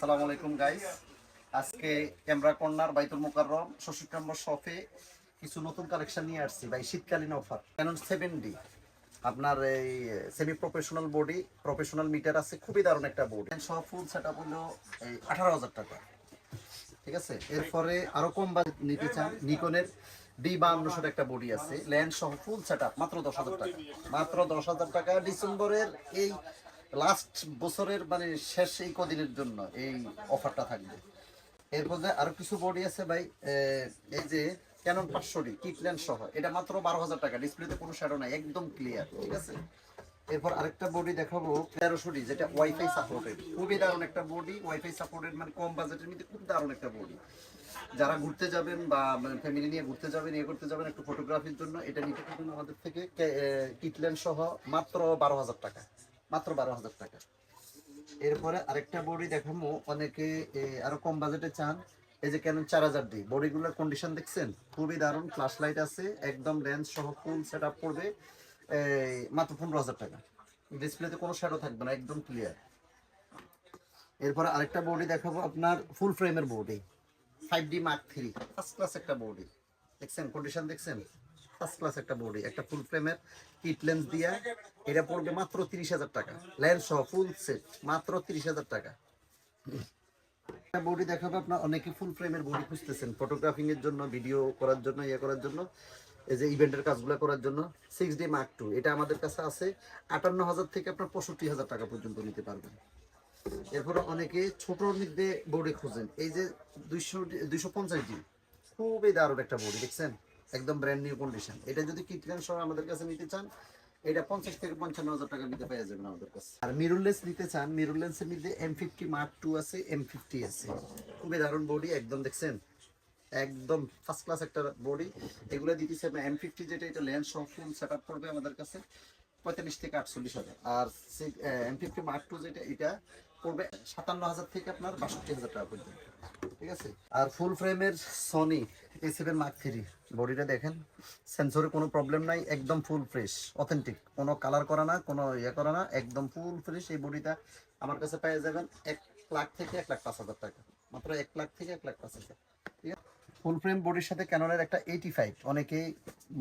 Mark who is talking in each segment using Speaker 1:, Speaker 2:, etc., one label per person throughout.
Speaker 1: আসসালামু আলাইকুম গাইস। আজকে ক্যামেরা কর্নার বাইতুল মোকাররম ৬৬ নম্বর শপে কিছু নতুন কালেকশন নিয়ে আসছি ভাই, শীতকালীন অফার। ক্যানন 7D আপনার এই semi professional body, professional metre আছে, খুবই দারুণ একটা বডি সহ ফুল সেটআপ হলো এই 18,000 টাকা। ঠিক আছে, এরপরে আরো কম বাজেট নিতে চান নিকনের D5200 একটা বডি আছে, ল্যান্ড সহ ফুল সেটআপ মাত্র 10,000 টাকা। মাত্র 10,000 টাকা ডিসেম্বরের এই লাস্ট বছরের মানে শেষ এই কদিনের জন্য এই অফারটা থাকবে। এরপর যে আরো কিছু বডি আছে ভাই, এই যে ক্যানন 500D কিটল্যান্ড সহ, এটা মাত্র 12,000 টাকা। ডিসপ্লেতে কোনো শ্যাডো নাই, একদম ক্লিয়ার। ঠিক আছে, এরপর আরেকটা বডি দেখাবো 1300D, যেটা ওয়াইফাই সাপোর্টেড, খুবই দারুণ একটা বডি। ওয়াইফাই সাপোর্টেড মানে কম বাজেটের মধ্যে খুব দারুণ একটা বডি। যারা ঘুরতে যাবেন বা ফ্যামিলি নিয়ে ঘুরতে যাবেন, করতে যাবেন একটু ফটোগ্রাফির জন্য, এটা নিতে পারবেন আমাদের থেকে কিটল্যান্ড সহ মাত্র 12,000 টাকা। মাত্র 12,000 টাকা। এরপরে আরেকটা বডি দেখাবো, অনেকে আরো কম বাজেটে চান। এই যে ক্যানন 4000D বডিগুলোর কন্ডিশন দেখছেন, খুবই দারুণ। ফ্ল্যাশ লাইট আছে, একদম লেন্স সহ ফুল সেট আপ করবে মাত্র 15,000 টাকা। ডিসপ্লেতে কোনো শ্যাডো থাকবে না, একদম ক্লিয়ার। এরপরে আরেকটা বডি দেখাবো আপনার ফুল ফ্রেমের body, 5D Mark III, first class একটা বডি। দেখছেন কন্ডিশন, দেখছেন ফার্স্ট ক্লাস একটা বডি, একটা ফুল ফ্রেমের কিট লেন্স দিয়া। এটা পড়বে মাত্র 30,000 টাকা, লেন্স সহ ফুল সেট মাত্র 30,000 টাকা। একটা বডি দেখাবো আপনার, অনেকে ফুল ফ্রেমের বডি খুঁজতেছেন ফটোগ্রাফিং এর জন্য, ভিডিও করার জন্য, করার জন্য, এই যে ইভেন্টের কাজগুলো করার জন্য। 6D Mark II এটা আমাদের কাছে আছে 58,000 থেকে আপনার 65,000 টাকা পর্যন্ত নিতে পারবেন। এরপরে অনেকে ছোটোর মধ্যে বডি খুঁজেন, এই যে 250D খুবই দারুণ একটা বডি, দেখছেন একদম ব্র্যান্ড নিউ কন্ডিশন। এটা যদি কিটল্যান্ড সহ আমাদের কাছে নিতে চান, এটা 50 থেকে 55,000 টাকা নিতে পেয়ে যাবেন আমাদের কাছে। আর মিররলেস নিতে চান, মিররলেসের মধ্যে M50 Mark II আছে, M50 আছে, খুবই দারুণ বডি একদম, দেখছেন একদম ফার্স্ট ক্লাস একটা বডি। এগুলো দিতেছে আপনার M50 যেটা, এটা লেন্স সহ ফুল সেট আপ করবে আমাদের কাছে 45 থেকে 48,000। আর M50 Mark II যেটা, এটা পড়বে 57,000 থেকে আপনার 62,000 টাকা পর্যন্ত। ঠিক আছে, আর ফুল ফ্রেমের সনি A7 Mark III বডিটা দেখেন, সেন্সরে কোনো প্রবলেম নাই, একদম ফুল ফ্রেশ অথেন্টিক, কোনো কালার করা না, কোনো করা না, একদম ফুল ফ্রেশ। এই বডিটা আমার কাছে পেয়ে যাবেন 1 লাখ থেকে 1,05,000 টাকা, মাত্র 1 লাখ থেকে 1,05,000। ঠিক আছে, ফুল ফ্রেম বডির সাথে ক্যাননের একটা 85, অনেকেই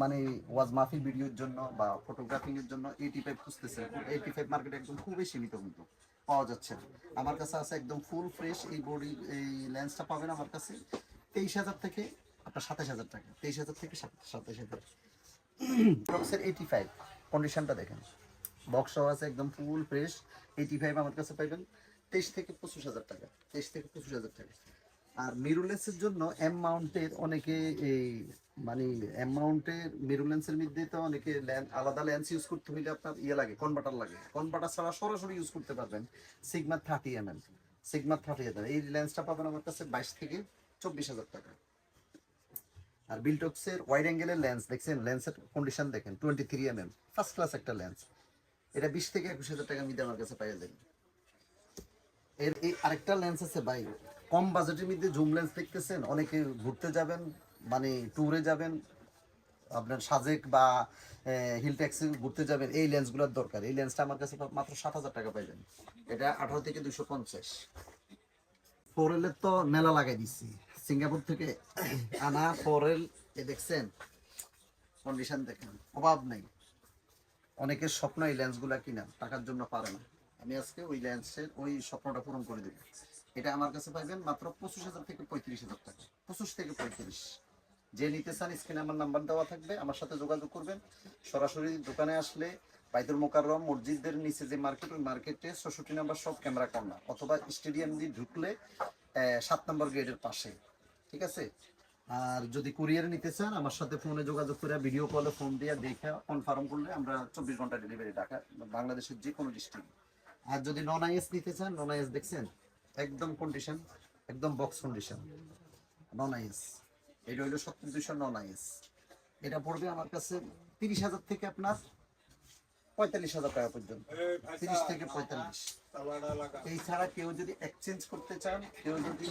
Speaker 1: মানে ওয়াজ মাহফিল ভিডিওর জন্য বা ফটোগ্রাফিং এর জন্য 85 খুঁজতেছে। 85 মার্কেটে একদম খুবই সীমিত কিন্তু পাওয়া যাচ্ছে না। আমার কাছে আছে একদম ফুল ফ্রেশ এই বডি। এই লেন্সটা পাবেন আমার কাছে 23,000 থেকে আপনার 27,000 টাকা, 23,000 থেকে 27,000। বক্সের 85 কন্ডিশনটা দেখেন, বক্স সহ আছে একদম ফুল ফ্রেশ। 85 আমার কাছে পাইবেন 23 থেকে 25,000 টাকা, 23 থেকে 25,000 টাকা। আর মিররলেসের জন্য এম মাউন্টের অনেকে এই মানে এম মাউন্টের মিররলেন্সের মধ্যে তো অনেকে আলাদা লেন্স ইউজ করতে হলে আপনার লাগে, কনভার্টার লাগে। কনভার্টার ছাড়া সরাসরি ইউজ করতে পারবেন সিগমা 30mm, সিগমা 30mm। এই লেন্সটা পাবেন আমার কাছে 22 থেকে 24,000 টাকা। আর বিলটক্সের ওয়াইড অ্যাঙ্গেলের লেন্স দেখছেন, লেন্সের কন্ডিশন দেখেন 23mm, ফার্স্ট ক্লাস একটা লেন্স। এটা 20 থেকে 21,000 টাকা মধ্যে আমার কাছে পাওয়া যাবে। এর এই আরেকটা লেন্স আছে ভাই, কম বাজেটের মধ্যে জুম লেন্স দেখতেছেন, অনেকে ঘুরতে যাবেন মানে ট্যুরে যাবেন, আপনার সাজেক বা হিল ট্যাক্সি ঘুরতে যাবেন, এই লেন্সগুলোর দরকার। এই লেন্সটা আমার কাছে মাত্র 7,000 টাকা পাইবেন, এটা 18 থেকে 250। ফোরেলের তো মেলা লাগাই দিচ্ছি, সিঙ্গাপুর থেকে আনা ফোরেল। এ দেখছেন কন্ডিশন দেখেন, অভাব নেই। অনেকের স্বপ্ন এই লেন্সগুলা কিনা, টাকার জন্য পারে না। আমি আজকে ওই লেন্সের ওই স্বপ্নটা পূরণ করে দেবো। এটা আমার কাছে পাইবেন মাত্র 25,000 থেকে 35,000 টাকা, 25 থেকে 35। যে নিতে চান স্ক্রিনে আমার নাম্বার দেওয়া থাকবে, আমার সাথে যোগাযোগ করবেন। সরাসরি দোকানে আসলে বাইতুল মোকাররম মসজিদের নিচে যে মার্কেট, ওই মার্কেটে 66 নম্বর সব ক্যামেরা কর্নার, অথবা স্টেডিয়াম দিয়ে ঢুকলে 7 নম্বর গেটের পাশে। ঠিক আছে, আর যদি কুরিয়ারে নিতে চান আমার সাথে ফোনে যোগাযোগ করে, ভিডিও কলে ফোন দিয়ে দেখে কনফার্ম করলে আমরা 24 ঘন্টা ডেলিভারি, ঢাকা বাংলাদেশের যে কোনো ডিস্ট্রিক্ট। আর যদি নন আইএস নিতে চান, নন আইএস দেখছেন একদম কন্ডিশন, একদম বক্স কন্ডিশন নন আইএস। এটা হইলো 3700 নন আইএস। এটা পড়বে আমার কাছে 30,000 থেকে আপনার 45,000 টাকা পর্যন্ত, 30 থেকে 45। এই ছাড়া কেউ যদি এক্সচেঞ্জ করতে চান, কেউ যদি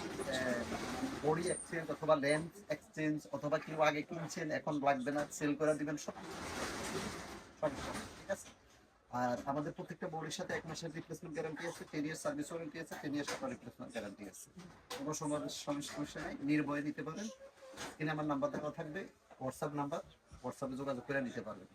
Speaker 1: বডি এক্সচেঞ্জ অথবা লেন্স এক্সচেঞ্জ, অথবা কেউ আগে কিনছেন এখন লাগবে না সেল করে দিবেন, সব সব ঠিক আছে। আর আমাদের প্রত্যেকটা বডির সাথে 1 মাসের রিপ্লেসমেন্ট গ্যারান্টি আছে, 10 ইয়ার সার্ভিস ওয়ারেন্টি আছে, 10 ইয়ার সাথে রিপ্লেসমেন্ট গ্যারান্টি আছে। কোনো সমস্যা নাই, নির্ভয়ে নিতে পারেন। এখানে আমার নাম্বার দেওয়া থাকবে, হোয়াটসঅ্যাপ নাম্বার, হোয়াটসঅ্যাপে যোগাযোগ করে নিতে পারবেন।